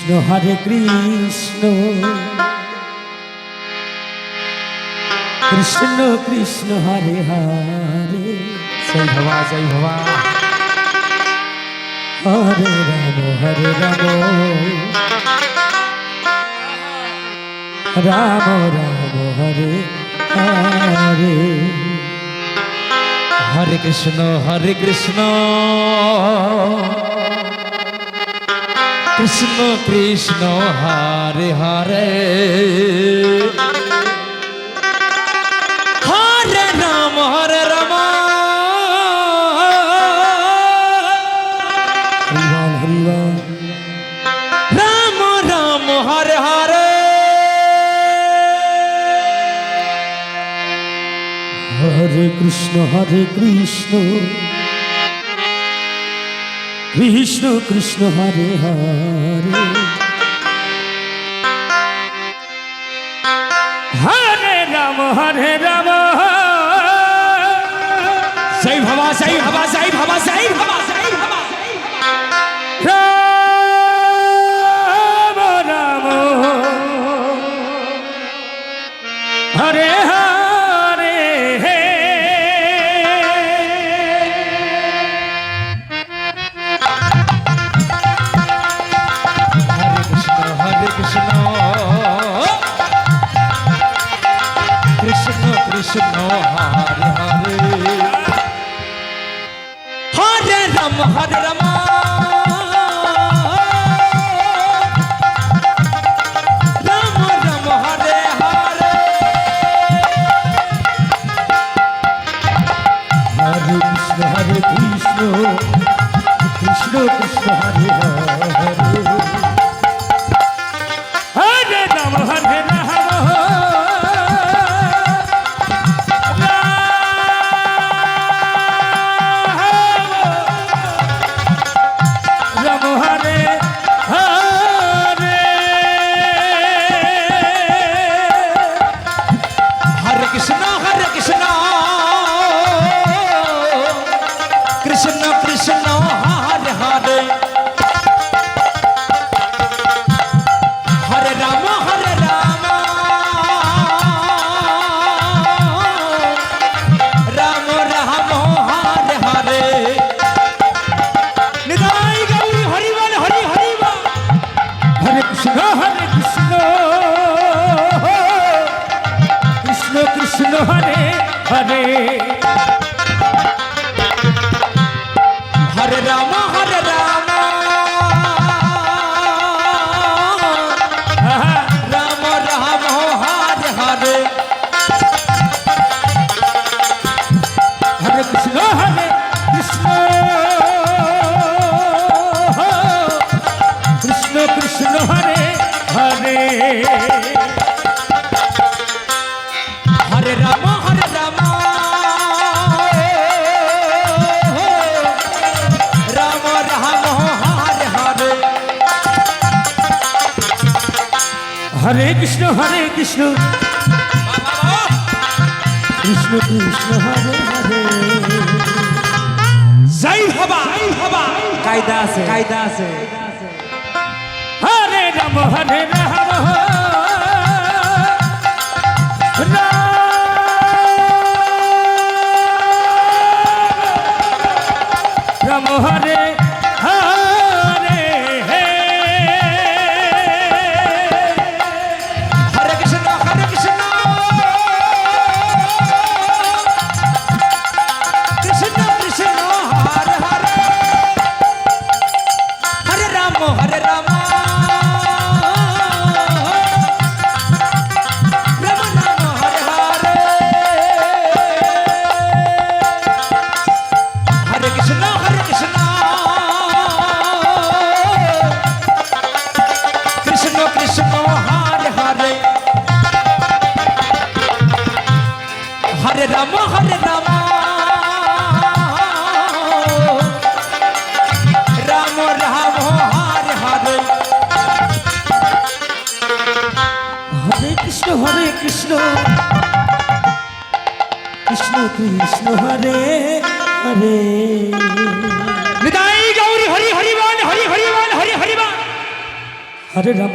কৃষ্ণ হরে কৃষ্ণ কৃষ্ণ কৃষ্ণ হরে হরে জয় ভবা জয় ভবা হরে রাম রাম রাম হরে হরে হরে কৃষ্ণ কৃষ্ণ কৃষ্ণ হরে হরে হরে রাম হরিবল রাম রাম হরে হরে হরে কৃষ্ণ কৃষ্ণ কৃষ্ণ হরে হরে হরে রাম জয় ভবা জয় ভবা জয় ভবা জয় ভবা রাম রাম হরে হরে হরে কৃষ্ণ কৃষ্ণ কৃষ্ণ হরে হরে হরে রাম হরে রাম রাম রাম হরে হরে হরে কৃষ্ণ কৃষ্ণ কৃষ্ণ হরে হরে হরে রাম রাম হরে হরে হরে কৃষ্ণ কৃষ্ণ কৃষ্ণ হরে হরে হরে রাম রাম রাম হরে হরে নিতাই গৌর হরিবল হরি হরিবল হরে কৃষ্ণ কৃষ্ণ কৃষ্ণ হরে হরে হরে রাম রাম রাম হরে হরে হরে কৃষ্ণ কৃষ্ণ কৃষ্ণ হরে হরে হরে রাম রাম রাম হরে হরে হরে কৃষ্ণ কৃষ্ণ কৃষ্ণ হরে হরে জয় ভবা কায়দা আছে হরে রাম রাম হরে হরে হরে কৃষ্ণ কৃষ্ণ কৃষ্ণ হরে হরে হরে রাম রাম রাম হরে হরে হরে কৃষ্ণ কৃষ্ণ কৃষ্ণ হরে হরে হরে রাম রাম রাম হরে হরে হরে কৃষ্ণ কৃষ্ণ কৃষ্ণ হরে হরে নিতাই গৌরী হরি হরিবল হরি হরিবল হরি হরিবল হরে রাম